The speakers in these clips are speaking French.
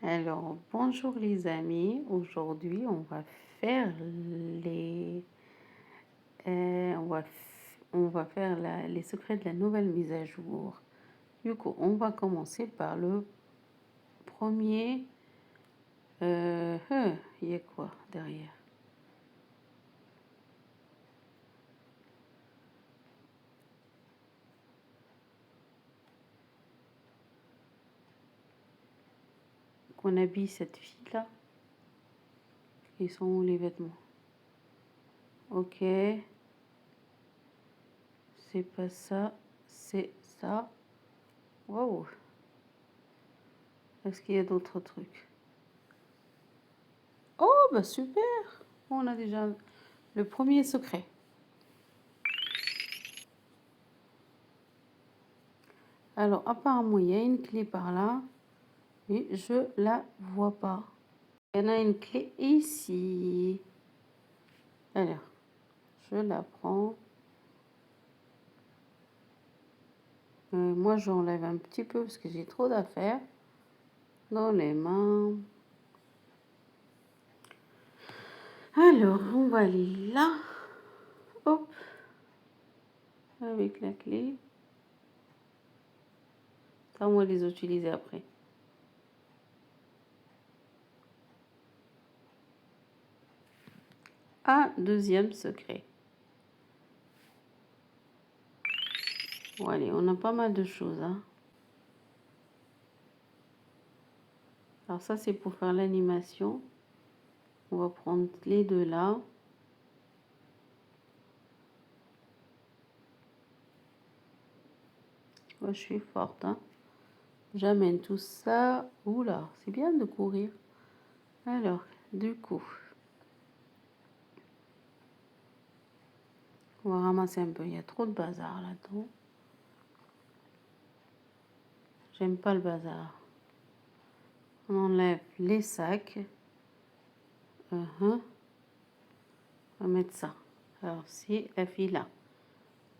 Alors, bonjour les amis. Aujourd'hui, on va faire les, on va faire les secrets de la nouvelle mise à jour. Du coup, on va commencer par le premier. Il y a quoi derrière? Qu'on habille cette fille-là. Ils sont où les vêtements? Ok. C'est pas ça, c'est ça. Wow. Est-ce qu'il y a d'autres trucs? Oh, bah super. On a déjà le premier secret. Alors, apparemment, il y a une clé par là, mais je la vois pas. Il y en a une clé ici. Alors, je la prends. Moi, j'enlève un petit peu parce que j'ai trop d'affaires dans les mains. Alors, on va aller là. Hop. Avec la clé. Ça, on va les utiliser après. Un deuxième secret. Bon, allez, on a pas mal de choses. Hein. Alors ça, c'est pour faire l'animation. On va prendre les deux là. Moi, je suis forte. Hein. J'amène tout ça. Oula, c'est bien de courir. Alors, du coup, on va ramasser un peu. Il y a trop de bazar là-dedans. J'aime pas le bazar. On enlève les sacs. On va mettre ça. Alors, c'est la fille là.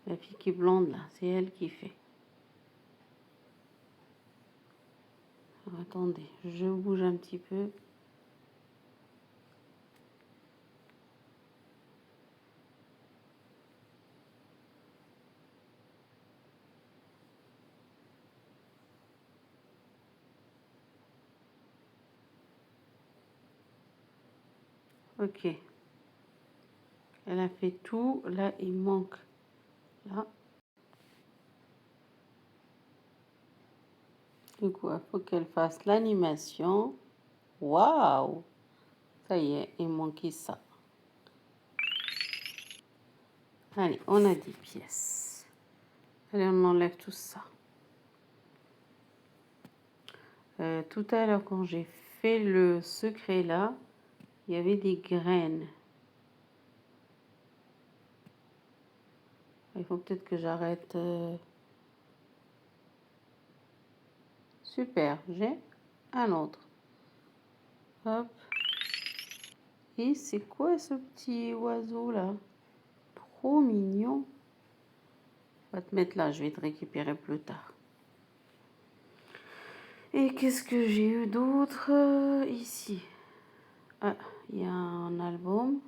La fille qui est blonde là. C'est elle qui fait. Alors, attendez, je bouge un petit peu. Ok. Elle a fait tout. Là, il manque. Là. Du coup, il faut qu'elle fasse l'animation. Waouh! Ça y est, il manquait ça. Allez, on a 10 pièces. Allez, on enlève tout ça. Tout à l'heure, quand j'ai fait le secret là, il y avait des graines. Il faut peut-être que j'arrête. Super, j'ai un autre. Hop. Et c'est quoi ce petit oiseau là? Trop mignon. On va te mettre là, je vais te récupérer plus tard. Et qu'est-ce que j'ai eu d'autre ici? Ah, il y a un album.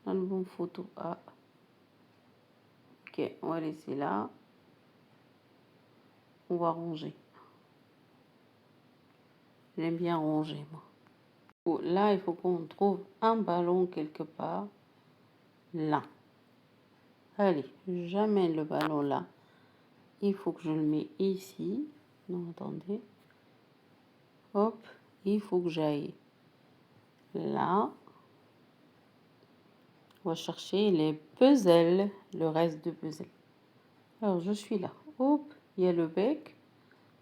Album photo. Ah. Ok, on va laisser là. On va ranger. J'aime bien ranger, moi. Là, il faut qu'on trouve un ballon quelque part. Là. Allez, j'amène le ballon là. Il faut que je le mette ici. Non, attendez. Hop. Il faut que j'aille là. On va chercher les puzzles. Le reste de puzzle. Alors, je suis là. Hop. Il y a le bec.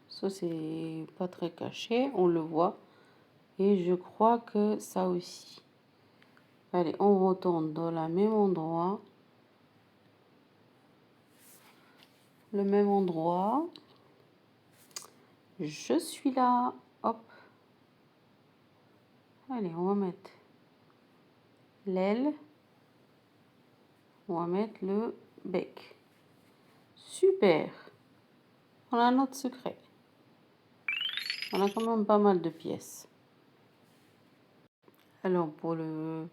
Ça, c'est pas très caché. On le voit. Et je crois que ça aussi. Allez, on retourne dans le même endroit. Le même endroit. Je suis là. Hop. Allez, on va mettre l'aile. On va mettre le bec. Super. On a notre secret. On a quand même pas mal de pièces. Alors, pour le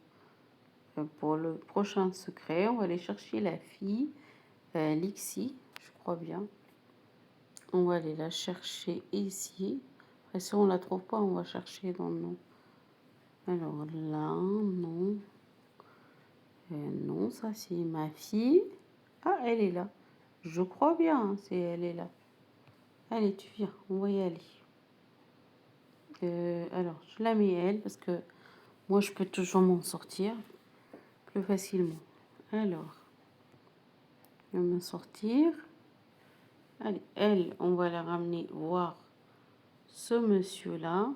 prochain secret, on va aller chercher la fille, Lixie, je crois bien. On va aller la chercher ici. Après, si on la trouve pas, on va chercher dans nos... Alors là, non. Non, ça c'est ma fille. Ah, elle est là. Je crois bien, hein, elle est là. Allez, tu viens, on va y aller. Alors, je la mets elle, parce que moi, je peux toujours m'en sortir plus facilement. Alors, je vais m'en sortir. Allez, elle, on va la ramener voir ce monsieur-là.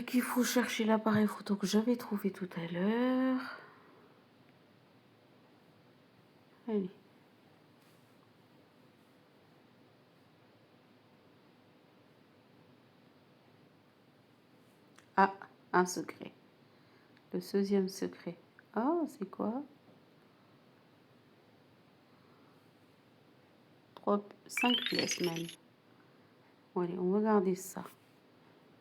Qu'il faut chercher l'appareil photo que j'avais trouvé tout à l'heure. Allez. Ah, un secret. Le 16e secret. Ah, c'est quoi? 5 pièces même. Bon, allez, on va garder ça.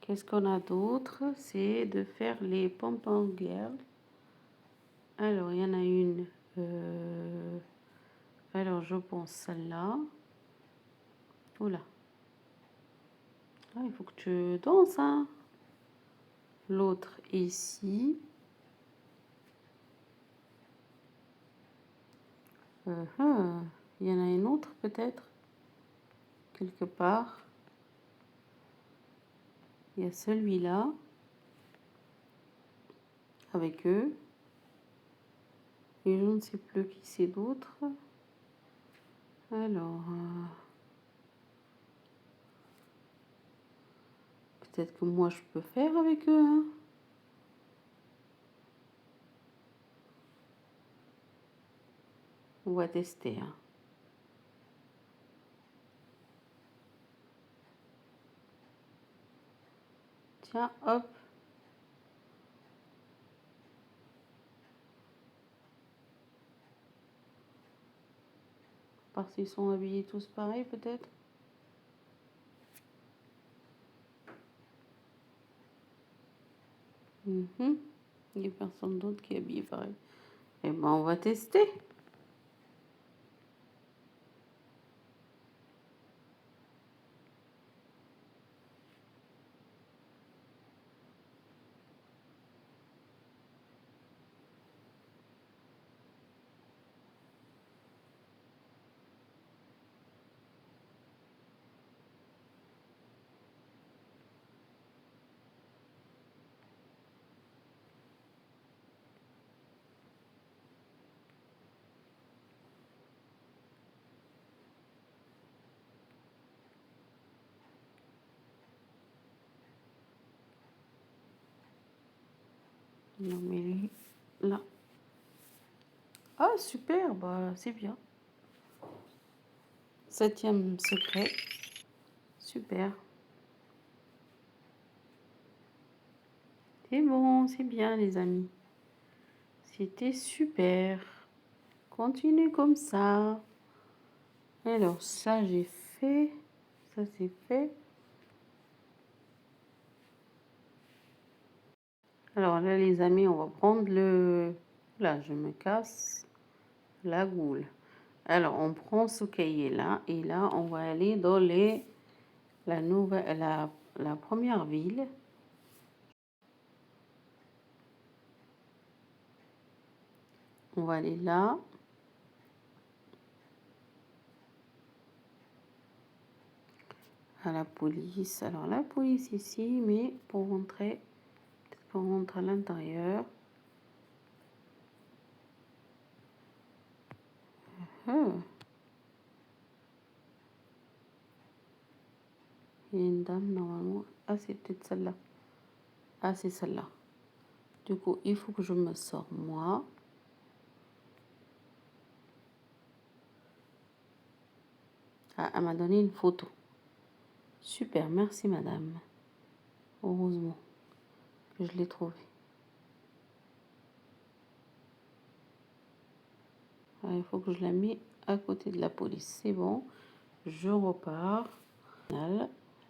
Qu'est-ce qu'on a d'autre? C'est de faire les pom-pom girls. Alors, il y en a une. Alors, je pense celle-là. Oula. Ah, il faut que tu danses, hein. L'autre ici. Il y en a une autre peut-être. Quelque part. Il y a celui-là. Avec eux. Et je ne sais plus qui c'est d'autre. Alors, peut-être que moi je peux faire avec eux. Hein. On va tester. Hein. Tiens, hop. Parce qu'ils sont habillés tous pareil, peut-être. Il n'y a personne d'autre qui est habillé pareil. Eh ben, on va tester. Non, mais lui, là. Ah, super, bah, c'est bien. 7e secret. Super. C'est bon, c'est bien, les amis. C'était super. Continue comme ça. Alors, ça, j'ai fait. Ça, c'est fait. Alors là, les amis, on va prendre le... Là, je me casse la goule. Alors, on prend ce cahier-là. Et là, on va aller dans la première ville. On va aller là. À la police. Alors, la police ici, mais pour rentrer, peut-être qu'on rentre à l'intérieur. Il y a une dame, normalement. Ah, c'est peut-être celle-là. Ah, c'est celle-là. Du coup, il faut que je me sors, moi. Ah, elle m'a donné une photo. Super, merci madame. Heureusement que je l'ai trouvée. Ah, il faut que je la mette à côté de la police. C'est bon. Je repars.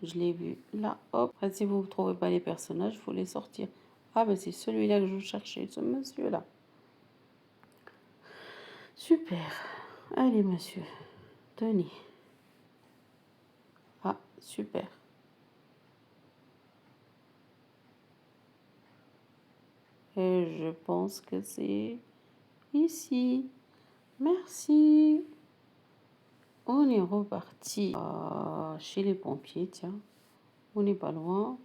Je l'ai vu là. Hop. Après, si vous ne trouvez pas les personnages, il faut les sortir. Ah ben c'est celui-là que je cherchais, ce monsieur-là. Super. Allez, monsieur. Tenez. Ah, super. Et je pense que c'est ici. Merci. On est reparti chez les pompiers, tiens. On n'est pas loin.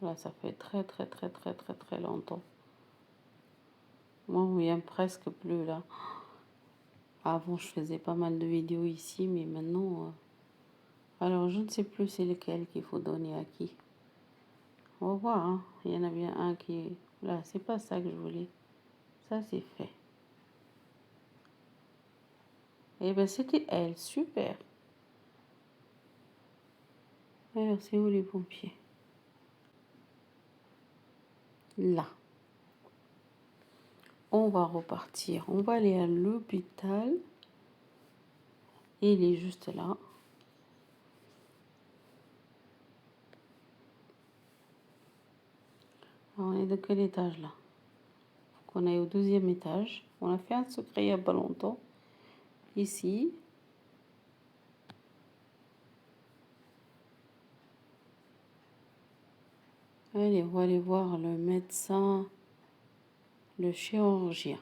Là, ça fait très longtemps. Moi, on vient presque plus là. Avant, je faisais pas mal de vidéos ici, mais maintenant... Alors, je ne sais plus c'est lequel qu'il faut donner à qui. On va voir, hein. Il y en a bien un qui... Là, c'est pas ça que je voulais. Ça, c'est fait. Eh ben, c'était elle. Super. Alors, c'est où les pompiers? Là. On va repartir. On va aller à l'hôpital. Il est juste là. Alors, on est de quel étage là? Faut qu'on aille au 12e étage. On a fait un secret il n'y a pas longtemps. Ici. Allez, on va aller voir le médecin, le chirurgien.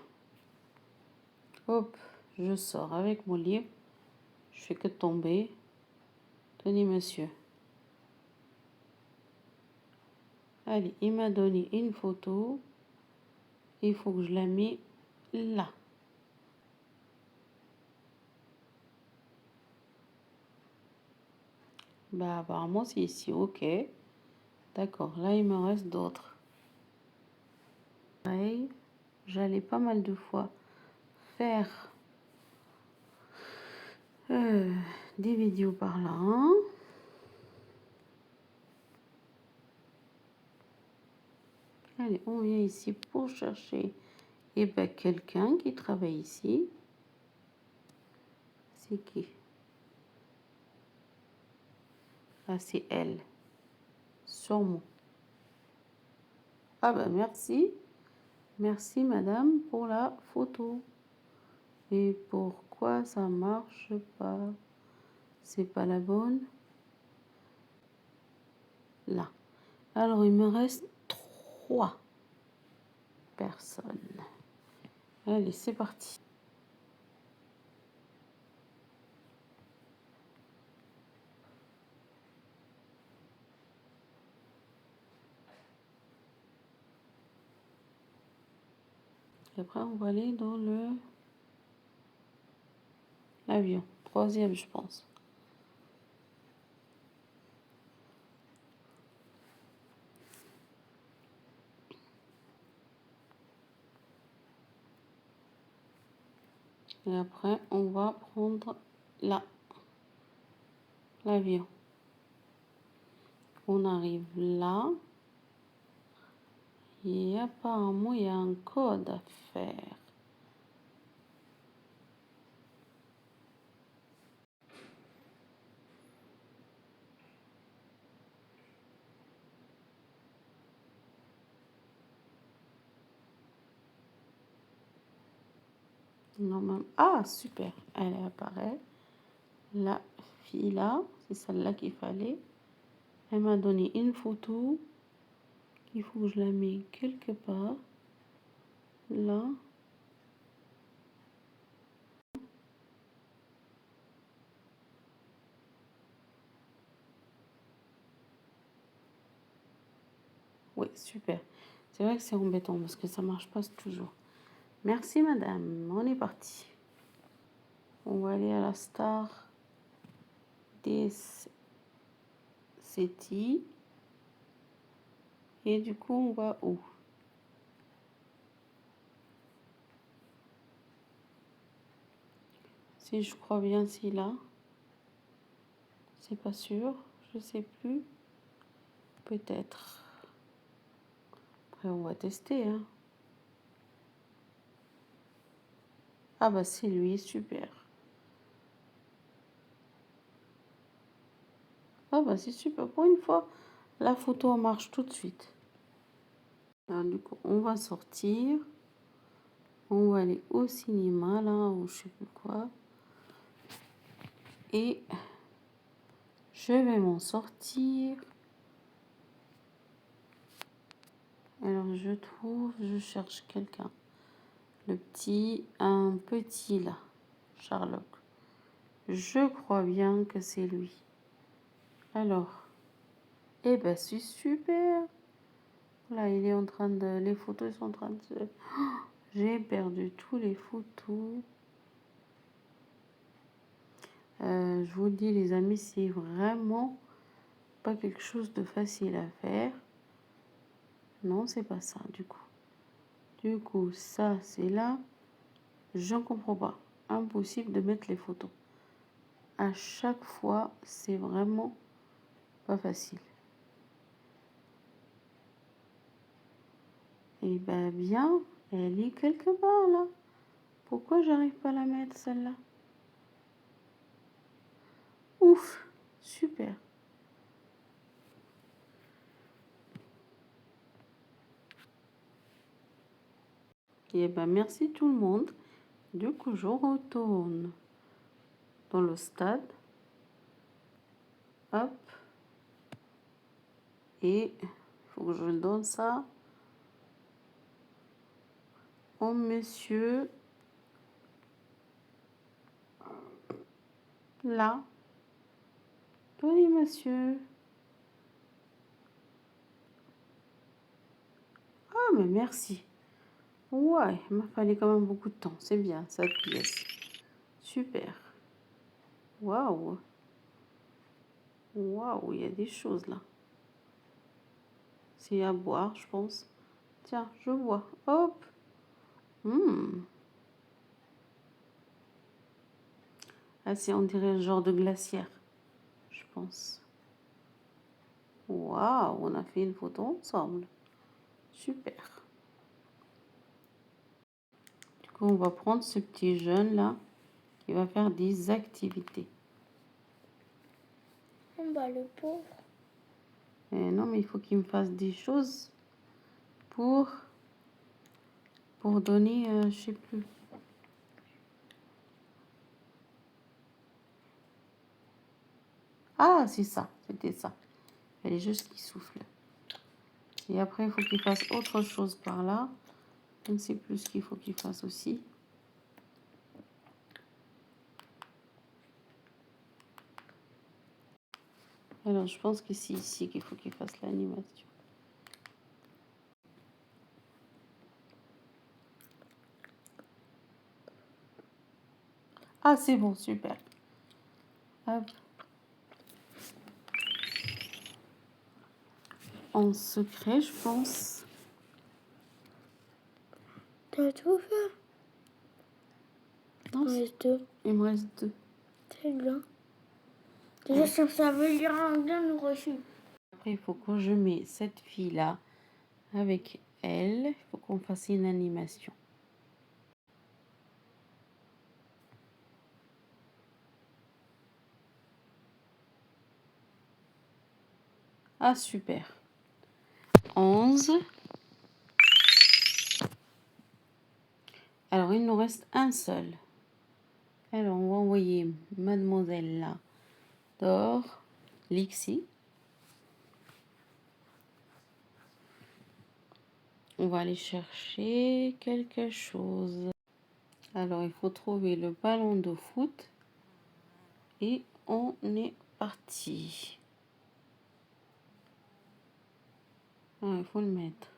Hop, je sors avec mon livre. Je fais que tomber. Tenez, monsieur. Allez, il m'a donné une photo. Il faut que je la mette là. Bah, apparemment, c'est ici. Ok. D'accord. Là, il me reste d'autres. Pareil, j'allais pas mal de fois faire des vidéos par là. Hein. Allez, on vient ici pour chercher quelqu'un qui travaille ici. C'est qui? Ah, c'est elle. Sûrement. Ah ben merci. Merci madame pour la photo. Et pourquoi ça marche pas? C'est pas la bonne. Là. Alors il me reste 3 personnes. Allez, c'est parti. Et après, on va aller dans l'avion. 3e, je pense. Et après, on va prendre l'avion. On arrive là. Et apparemment, il y a un code à faire. Normalement. Ah, super. Elle apparaît. La fille là, c'est celle-là qu'il fallait. Elle m'a donné une photo. Il faut que je la mette quelque part. Là. Oui, super. C'est vrai que c'est embêtant parce que ça marche pas toujours. Merci madame. On est parti. On va aller à la Star des City. Et du coup, on va où? Si je crois bien, c'est là. C'est pas sûr. Je sais plus. Peut-être. Après, on va tester. Hein. Ah bah c'est lui, super. Ah bah c'est super. Pour une fois, la photo marche tout de suite. Alors du coup, on va sortir. On va aller au cinéma là, ou je sais plus quoi. Et je vais m'en sortir. Alors je cherche quelqu'un. Un petit là, Sherlock. Je crois bien que c'est lui. Alors, eh ben c'est super. Là, il est en train de, les photos sont en train de se... J'ai perdu tous les photos. Je vous le dis les amis, c'est vraiment pas quelque chose de facile à faire. Non, c'est pas ça du coup. Du coup, ça c'est là. J'en comprends pas. Impossible de mettre les photos. À chaque fois, c'est vraiment pas facile. Et ben bien, elle est quelque part là. Pourquoi j'arrive pas à la mettre celle-là? Ouf, super. Et ben merci tout le monde. Du coup, je retourne dans le stade. Hop. Et il faut que je donne ça au monsieur là. Oui, monsieur. Ah, mais merci. Ouais, il m'a fallu quand même beaucoup de temps. C'est bien, cette pièce. Super. Waouh. Waouh, il y a des choses là. C'est à boire, je pense. Tiens, je bois. Hop. Ah, c'est, on dirait un genre de glacière, je pense. Waouh, on a fait une photo ensemble. Super. Du coup, on va prendre ce petit jeune là qui va faire des activités. Bah, le pauvre. Non, mais il faut qu'il me fasse des choses pour donner, je sais plus. Ah, c'est ça, c'était ça. Il fallait juste qu'il souffle. Et après, il faut qu'il fasse autre chose par là. Je ne sais plus ce qu'il faut qu'il fasse aussi. Alors, je pense que c'est ici qu'il faut qu'il fasse l'animation. Ah, c'est bon, super. Hop. En secret, je pense. T'as tout fait? Non, Il me reste deux. il me reste 2. C'est bien. Déjà, ça veut dire un bien reçu. Après, il faut que je mette cette fille-là avec elle. Il faut qu'on fasse une animation. Ah, super. 11. Alors, il nous reste un seul. Alors, on va envoyer mademoiselle là dehors. Lixie. On va aller chercher quelque chose. Alors, il faut trouver le ballon de foot. Et on est parti. Ah, il faut le mettre.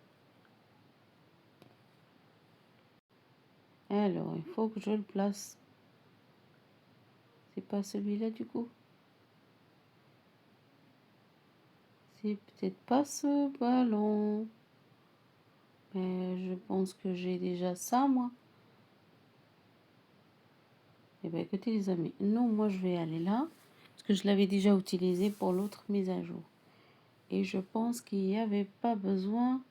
Alors, il faut que je le place. C'est pas celui-là du coup. C'est peut-être pas ce ballon. Mais je pense que j'ai déjà ça, moi. Eh bien, écoutez, les amis. Non, moi, je vais aller là. Parce que je l'avais déjà utilisé pour l'autre mise à jour. Et je pense qu'il n'y avait pas besoin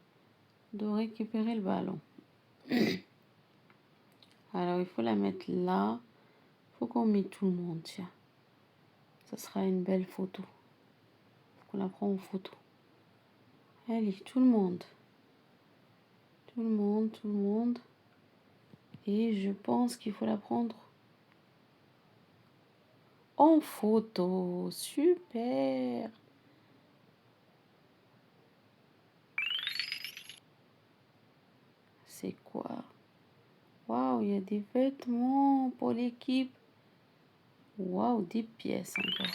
de récupérer le ballon. Alors, il faut la mettre là. Il faut qu'on mette tout le monde, tiens. Ça sera une belle photo. Il faut qu'on la prenne en photo. Allez, tout le monde. Tout le monde, tout le monde. Et je pense qu'il faut la prendre en photo. Super. C'est quoi? Waouh, il y a des vêtements pour l'équipe. Waouh, des pièces encore.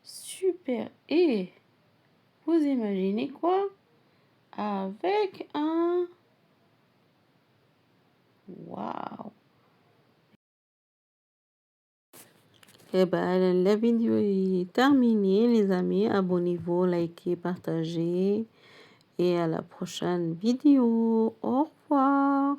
Super. Et vous imaginez quoi? Avec un... Waouh. Eh ben, la vidéo est terminée, les amis. Abonnez-vous, likez, partagez. Et à la prochaine vidéo. Au revoir.